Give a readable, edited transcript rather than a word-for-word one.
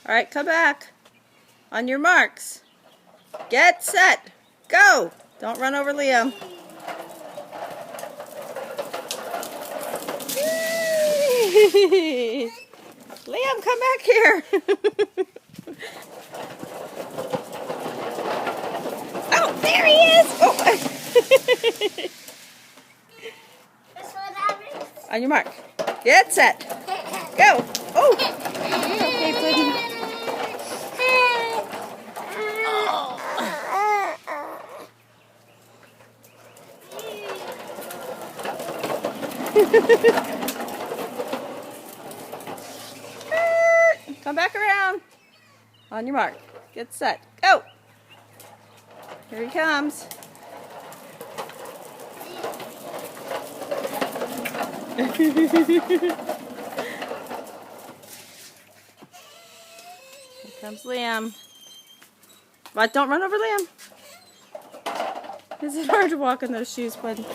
Alright, come back. On your marks. Get set. Go! Don't run over Liam. Liam, come back here. Oh, there he is! Oh. On your mark. Get set. Go! Oh! Okay, Puddin'. Come back around. On your mark. Get set. Go! Here he comes. Here comes Liam. But don't run over Liam. Is it hard to walk in those shoes, Puddin'?